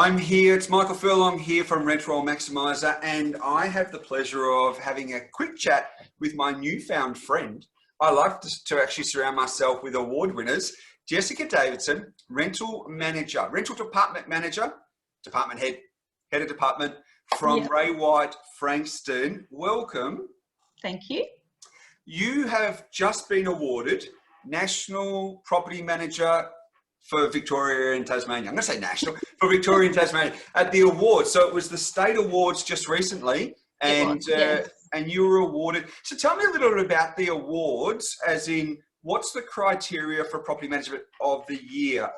I'm here, it's Michael Furlong here from Roll Maximiser, and I have the pleasure of having a quick chat with my newfound friend. I like to actually surround myself with award winners. Jessica Davidson, rental manager, rental department manager, department head of department from Ray White Frankston. Welcome. Thank you. You have just been awarded National Property Manager for Victoria and Tasmania. I'm going to say national, for Victoria and Tasmania at the awards. So it was the state awards just recently, and and you were awarded. So tell me a little bit about the awards, as in what's the criteria for property management of the year,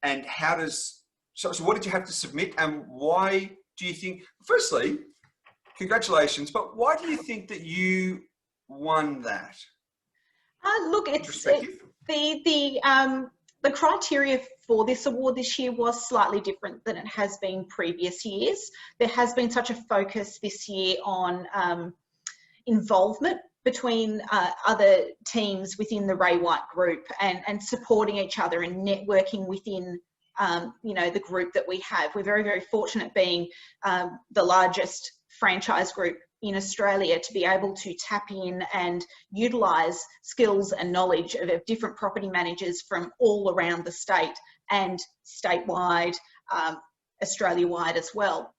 and how does, so what did you have to submit, and why do you think, firstly, congratulations, but why do you think that you won that? Look, the criteria for this award this year was slightly different than it has been previous years. There has been such a focus this year on involvement between other teams within the Ray White group and supporting each other and networking within the group that we have. We're very, very fortunate being the largest franchise group in Australia to be able to tap in and utilise skills and knowledge of different property managers from all around the state and statewide, Australia-wide as well.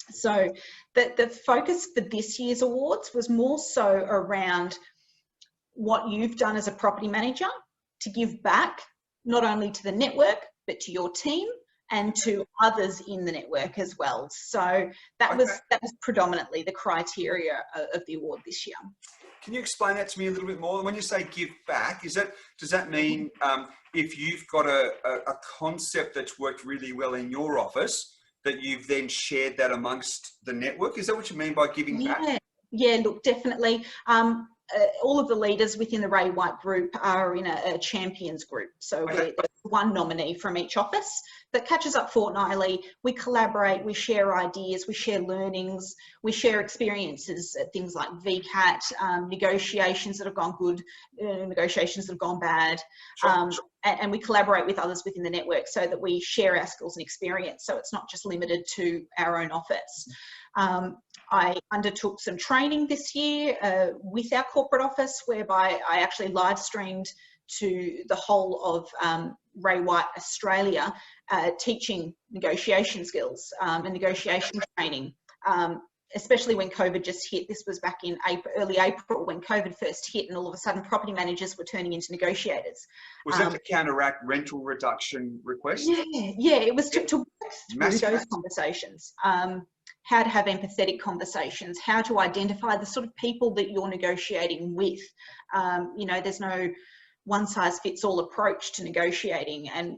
So the focus for this year's awards was more so around what you've done as a property manager to give back, not only to the network, but to your team and to others in the network as well. So that was predominantly the criteria of the award this year. Can you explain that to me a little bit more? When you say give back, does that mean if you've got a concept that's worked really well in your office, that you've then shared that amongst the network? Is that what you mean by giving back? Yeah, look, definitely. All of the leaders within the Ray White group are in a champions group. So there's one nominee from each office that catches up fortnightly. We collaborate, we share ideas, we share learnings, we share experiences at things like VCAT, negotiations that have gone good, negotiations that have gone bad. And we collaborate with others within the network so that we share our skills and experience. So it's not just limited to our own office. I undertook some training this year with our corporate office, whereby I actually live streamed to the whole of Ray White Australia, teaching negotiation skills and negotiation training, especially when COVID just hit. This was back in early April when COVID first hit, and all of a sudden property managers were turning into negotiators. Was that to counteract rental reduction requests? Yeah, it was to work through those conversations. How to have empathetic conversations, how to identify the sort of people that you're negotiating with. There's no one-size-fits-all approach to negotiating, and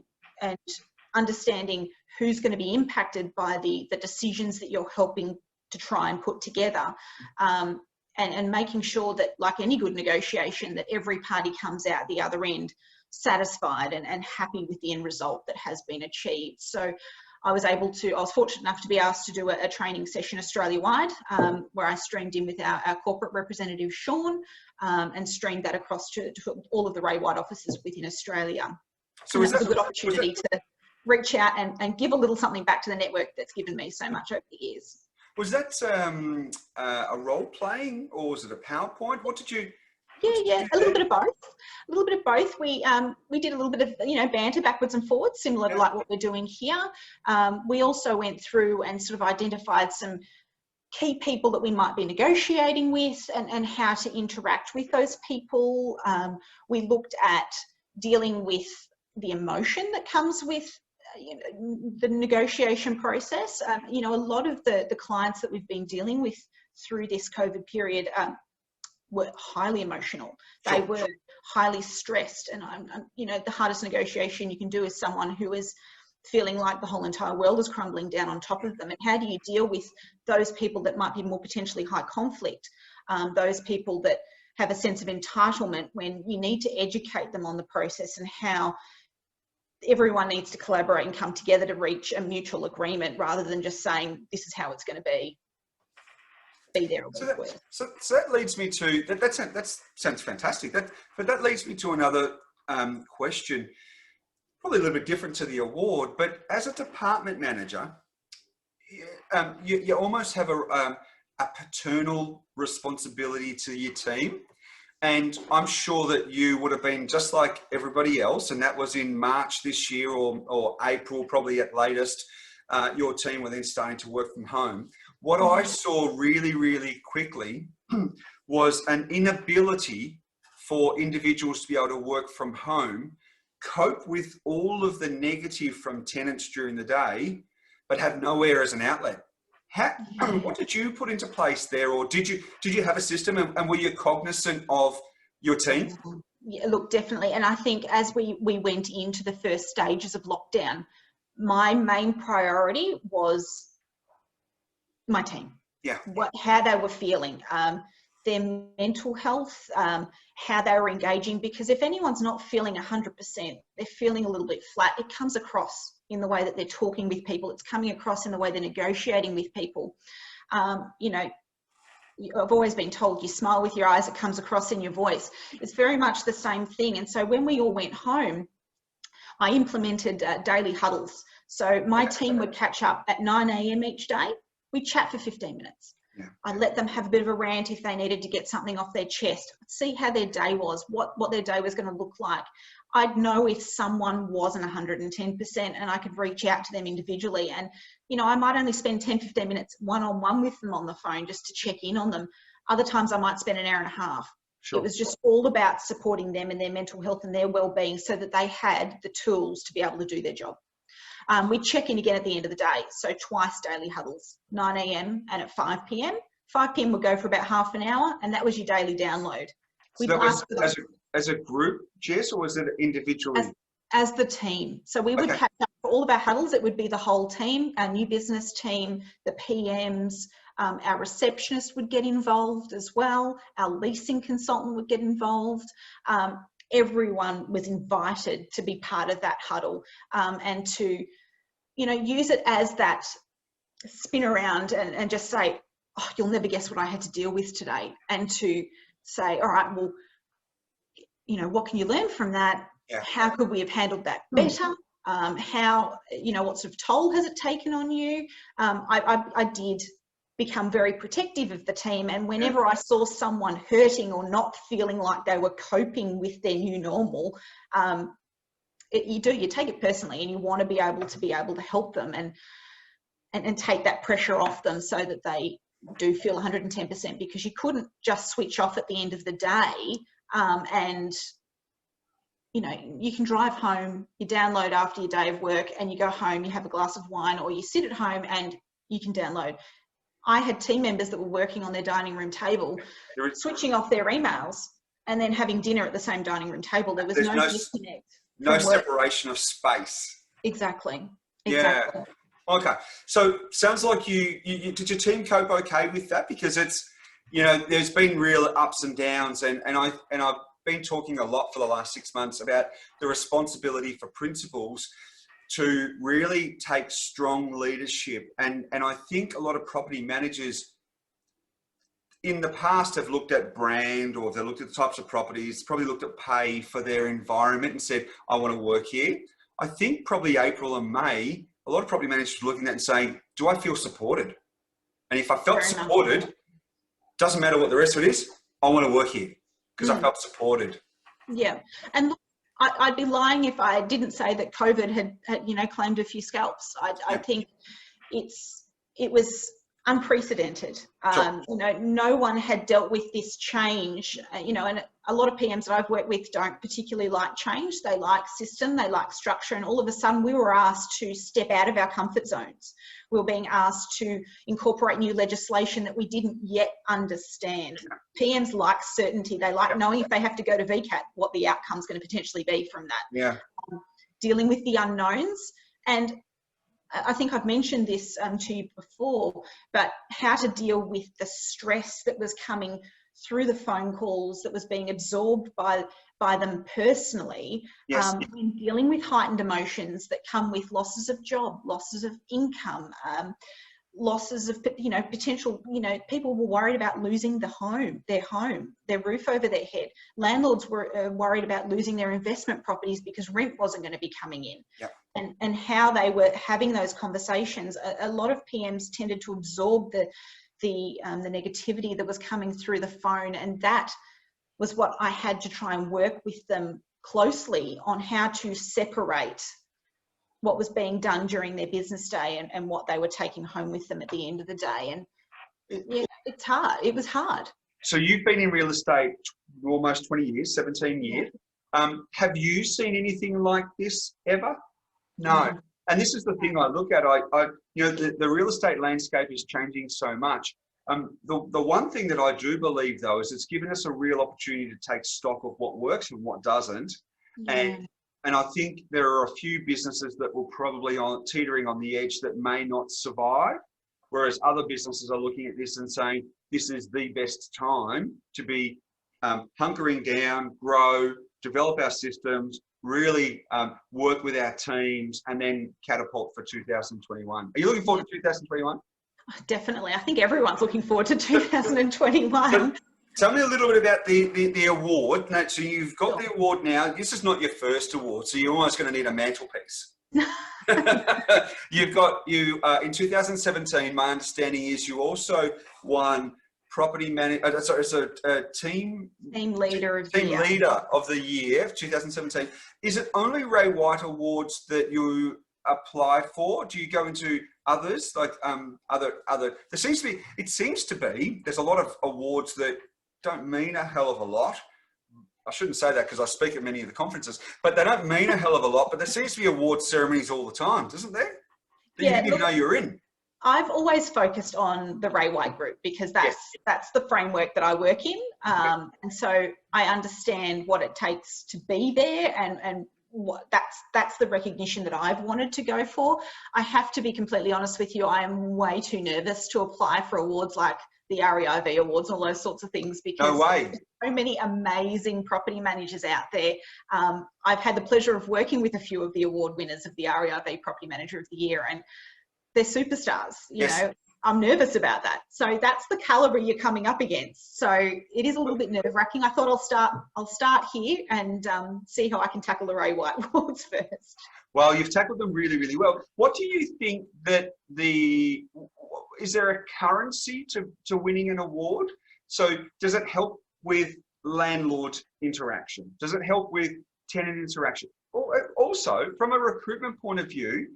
understanding who's going to be impacted by the decisions that you're helping to try and put together, and making sure that, like any good negotiation, that every party comes out the other end satisfied and happy with the end result that has been achieved. So I was fortunate enough to be asked to do a training session Australia-wide, where I streamed in with our corporate representative, Sean, and streamed that across to all of the Ray White offices within Australia. So it was a good opportunity to reach out and give a little something back to the network that's given me so much over the years. Was that a role-playing, or was it a PowerPoint? What did you... Yeah, a little bit of both. A little bit of both. We did a little bit of banter backwards and forwards, similar to like what we're doing here. We also went through and sort of identified some key people that we might be negotiating with, and how to interact with those people. We looked at dealing with the emotion that comes with the negotiation process. A lot of the clients that we've been dealing with through this COVID period were highly emotional. They were highly stressed, and the hardest negotiation you can do is someone who is feeling like the whole entire world is crumbling down on top of them. And how do you deal with those people that might be more potentially high conflict, those people that have a sense of entitlement, when you need to educate them on the process and how everyone needs to collaborate and come together to reach a mutual agreement, rather than just saying this is how it's going to be there. So that leads me to that sounds fantastic. But that leads me to another question, probably a little bit different to the award. But as a department manager, you almost have a paternal responsibility to your team. And I'm sure that you would have been just like everybody else, and that was in March this year or April, probably at latest, your team were then starting to work from home. What I saw really, really quickly was an inability for individuals to be able to work from home, cope with all of the negative from tenants during the day, but have nowhere as an outlet. What did you put into place there, or did you have a system, and were you cognizant of your team? Yeah, look, definitely. And I think as we went into the first stages of lockdown, my main priority was my team. Yeah. How they were feeling, their mental health, how they were engaging, because if anyone's not feeling 100%, they're feeling a little bit flat, it comes across in the way that they're talking with people. It's coming across in the way they're negotiating with people. You know, I've always been told you smile with your eyes, it comes across in your voice. It's very much the same thing. And so when we all went home, I implemented daily huddles. So my team would catch up at 9 a.m. each day. We'd chat for 15 minutes. Yeah. I'd let them have a bit of a rant if they needed to get something off their chest, see how their day was, what their day was going to look like. I'd know if someone wasn't 110% and I could reach out to them individually. And, you know, I might only spend 10, 15 minutes one-on-one with them on the phone just to check in on them. Other times I might spend an hour and a half. Sure. It was just all about supporting them and their mental health and their well-being so that they had the tools to be able to do their job. We check in again at the end of the day. So twice daily huddles, 9 a.m. and at 5 p.m. 5 p.m. would go for about half an hour, and that was your daily download. So that was as a group, Jess, or was it individually? As the team. So we would catch up for all of our huddles. It would be the whole team, our new business team, the PMs, our receptionist would get involved as well. Our leasing consultant would get involved. Everyone was invited to be part of that huddle, and to, you know, use it as that spin around and just say, oh, you'll never guess what I had to deal with today. And to say, all right, well, you know, what can you learn from that? Yeah. How could we have handled that better? How, you know, what sort of toll has it taken on you? I did become very protective of the team, and whenever I saw someone hurting or not feeling like they were coping with their new normal, you take it personally, and you want to be able to help them and take that pressure off them so that they do feel 110%, because you couldn't just switch off at the end of the day. And you know, you can drive home, you download after your day of work, and you go home, you have a glass of wine, or you sit at home and you can download. I had team members that were working on their dining room table, switching off their emails and then having dinner at the same dining room table. There was no disconnect. No separation of space. Exactly. Yeah. Okay. So sounds like you did your team cope okay with that? Because it's, you know, there's been real ups and downs, and I've been talking a lot for the last 6 months about the responsibility for principals to really take strong leadership. And I think a lot of property managers in the past have looked at brand, or they've looked at the types of properties, probably looked at pay for their environment and said, I want to work here. I think probably April and May, a lot of property managers were looking at that and saying, do I feel supported? And if I felt supported, doesn't matter what the rest of it is, I want to work here because I felt supported. Yeah. And look, I'd be lying if I didn't say that COVID had you know, claimed a few scalps. I think it was unprecedented. Sure. You know, no one had dealt with this change, you know, and a lot of PMs that I've worked with don't particularly like change. They like system, they like structure, and all of a sudden we were asked to step out of our comfort zones. We were being asked to incorporate new legislation that we didn't yet understand. PMs like certainty. They like knowing if they have to go to VCAT, what the outcome's going to potentially be from that. Yeah. Dealing with the unknowns. And I think I've mentioned this to you before, but how to deal with the stress that was coming through the phone calls, that was being absorbed by them personally. Yes. When dealing with heightened emotions that come with losses of job, losses of income, losses of, you know, potential, you know, people were worried about losing their roof over their head. Landlords were worried about losing their investment properties because rent wasn't going to be coming in. Yep. and how they were having those conversations. A lot of PMs tended to absorb the negativity that was coming through the phone, and that was what I had to try and work with them closely on, how to separate what was being done during their business day and what they were taking home with them at the end of the day. And yeah, it's hard. It was hard. So you've been in real estate almost 20 years, 17 years. Have you seen anything like this ever? No. And this is the thing I look at. The real estate landscape is changing so much. The one thing that I do believe, though, is it's given us a real opportunity to take stock of what works and what doesn't. Yeah. And I think there are a few businesses that will probably teetering on the edge that may not survive, whereas other businesses are looking at this and saying, this is the best time to be hunkering down, grow, develop our systems, really work with our teams, and then catapult for 2021. Are you looking forward to 2021? Definitely. I think everyone's looking forward to 2021. Tell me a little bit about the award. Now, so you've got the award now. This is not your first award, so you're almost going to need a mantelpiece. You've got in 2017. My understanding is you also won property manager. Team leader of the year 2017. Is it only Ray White awards that you apply for? Do you go into others, like other? It seems to be there's a lot of awards that don't mean a hell of a lot. I shouldn't say that because I speak at many of the conferences, but they don't mean a hell of a lot. But there seems to be award ceremonies all the time, doesn't there? That you didn't even know you're in. I've always focused on the Ray White group because that's the framework that I work in. And so I understand what it takes to be there, and what that's the recognition that I've wanted to go for. I have to be completely honest with you. I am way too nervous to apply for awards like the REIV awards, all those sorts of things, because there's so many amazing property managers out there. I've had the pleasure of working with a few of the award winners of the REIV Property Manager of the Year, and they're superstars. You know, I'm nervous about that. So that's the caliber you're coming up against. So it is a little bit nerve-wracking. I thought I'll start here and see how I can tackle the Ray White awards first. Well, you've tackled them really, really well. What do you think that is there a currency to winning an award? So does it help with landlord interaction? Does it help with tenant interaction? Also, from a recruitment point of view,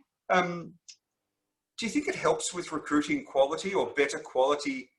do you think it helps with recruiting quality or better quality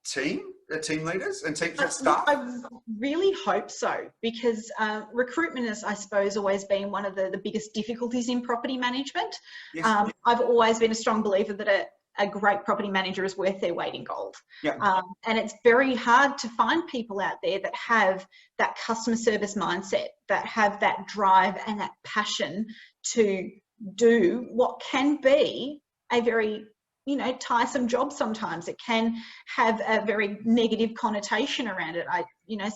team leaders and team staff? I really hope so, because recruitment has, I suppose, always been one of the biggest difficulties in property management. Yes. I've always been a strong believer that a great property manager is worth their weight in gold. Yeah. And it's very hard to find people out there that have that customer service mindset, that have that drive and that passion to do what can be a very, tiresome job sometimes. It can have a very negative connotation around it.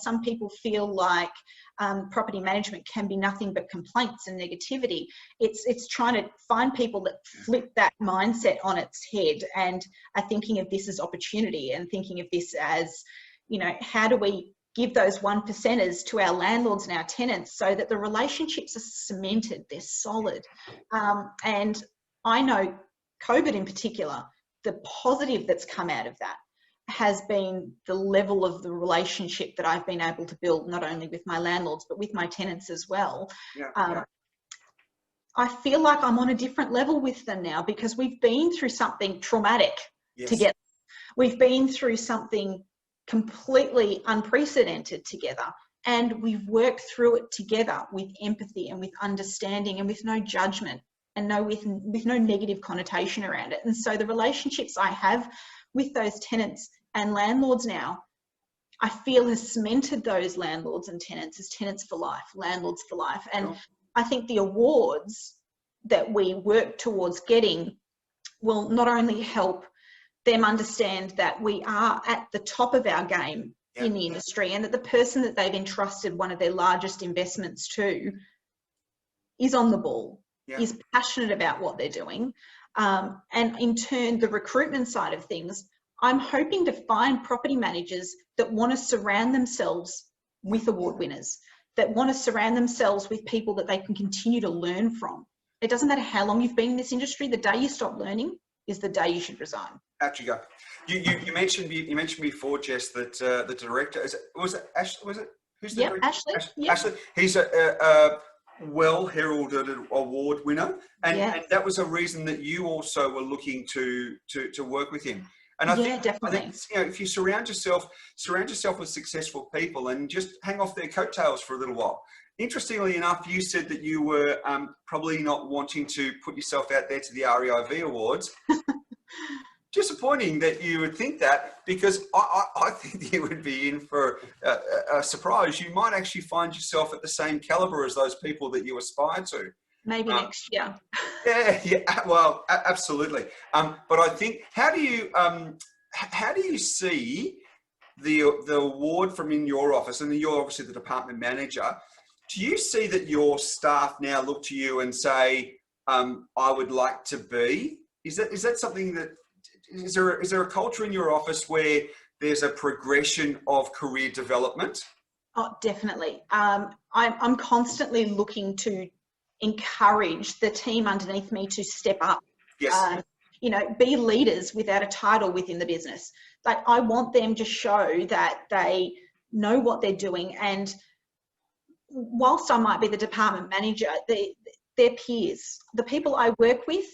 Some people feel like property management can be nothing but complaints and negativity. It's trying to find people that flip that mindset on its head and are thinking of this as opportunity and thinking of this as, how do we give those 1%ers to our landlords and our tenants so that the relationships are cemented, they're solid. And I know COVID in particular, the positive that's come out of that has been the level of the relationship that I've been able to build, not only with my landlords, but with my tenants as well. I feel like I'm on a different level with them now because we've been through something traumatic together. We've been through something completely unprecedented together, and we've worked through it together with empathy and with understanding and with no judgment. And with no negative connotation around it. And so the relationships I have with those tenants and landlords now, I feel has cemented those landlords and tenants as tenants for life, landlords for life. And I think the awards that we work towards getting will not only help them understand that we are at the top of our game in the industry, and that the person that they've entrusted one of their largest investments to is on the ball. Is passionate about what they're doing. And in turn, the recruitment side of things, I'm hoping to find property managers that want to surround themselves with award winners, that want to surround themselves with people that they can continue to learn from. It doesn't matter how long you've been in this industry. The day you stop learning is the day you should resign. Out you go. You mentioned before, Jess, that the director was it Ashley? Was it who's the director? Ashley. Ashley. He's a well heralded award winner, and that was a reason that you also were looking to work with him. And I think definitely. If you surround yourself with successful people and just hang off their coattails for a little while. Interestingly enough, you said that you were probably not wanting to put yourself out there to the REIV Awards. Disappointing that you would think that, because I think you would be in for a surprise. You might actually find yourself at the same caliber as those people that you aspire to. Maybe next year. Yeah, well, absolutely. But I think, how do you see the award from in your office, and you're obviously the department manager? Do you see that your staff now look to you and say, "I would like to be"? Is that something that is there a culture in your office where there's a progression of career development? Oh, definitely. I'm constantly looking to encourage the team underneath me to step up. Yes. Be leaders without a title within the business. Like, I want them to show that they know what they're doing. And whilst I might be the department manager, they're peers. The people I work with,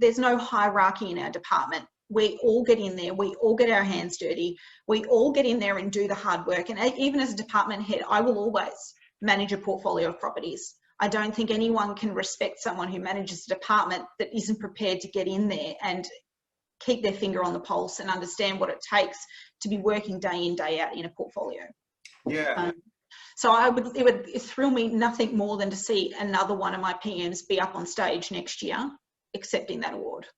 there's no hierarchy in our department. We all get in there. We all get our hands dirty. We all get in there and do the hard work. And even as a department head, I will always manage a portfolio of properties. I don't think anyone can respect someone who manages a department that isn't prepared to get in there and keep their finger on the pulse and understand what it takes to be working day in, day out in a portfolio. Yeah. So it would thrill me nothing more than to see another one of my PMs be up on stage next year accepting that award.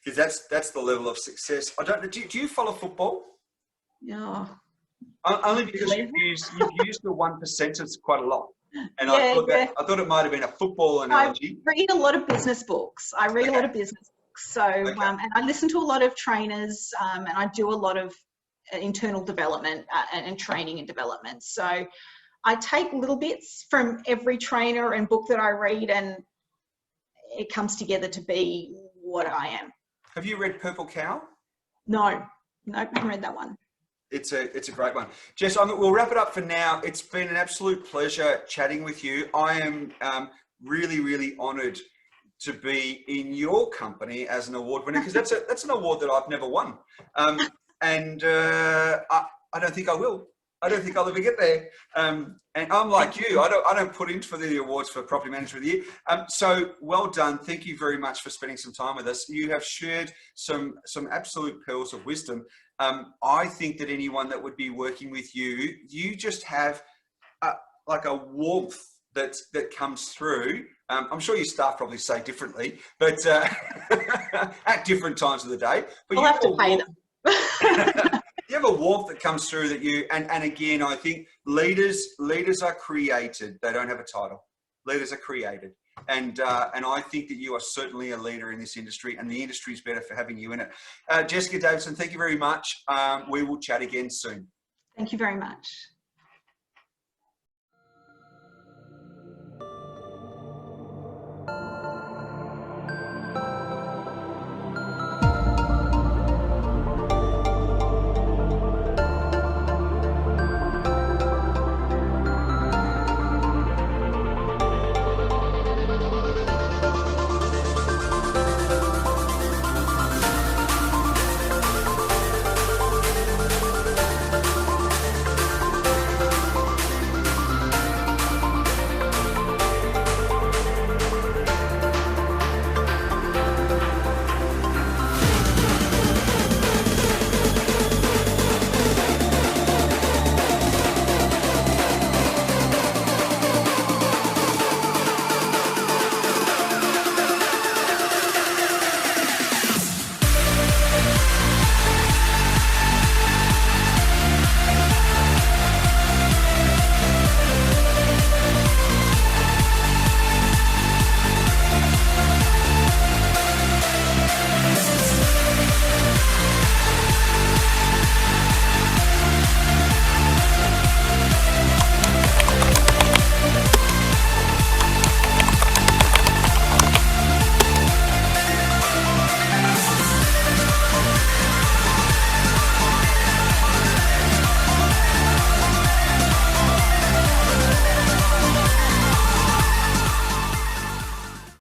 Because that's the level of success. I don't know. Do you follow football? No. Only because you've used the 1%ers quite a lot. And I thought it might have been a football analogy. I read a lot of business books. So, and I listen to a lot of trainers, and I do a lot of internal development and training and development. So I take little bits from every trainer and book that I read, and it comes together to be what I am. Have you read Purple Cow? No, I haven't read that one. It's a great one. Jess, we'll wrap it up for now. It's been an absolute pleasure chatting with you. I am really, really honoured to be in your company as an award winner, because that's an award that I've never won. And I don't think I will. I don't think I'll ever get there. And I'm like you. I don't put in for the awards for Property Manager of the Year. So well done. Thank you very much for spending some time with us. You have shared some absolute pearls of wisdom. I think that anyone that would be working with you, you just have like a warmth that comes through. I'm sure your staff probably say differently, but at different times of the day. But I'll have to pay them. You have a warmth that comes through that you, and again, I think leaders are created. They don't have a title. Leaders are created. And I think that you are certainly a leader in this industry, and the industry is better for having you in it. Jessica Davidson, thank you very much. We will chat again soon. Thank you very much.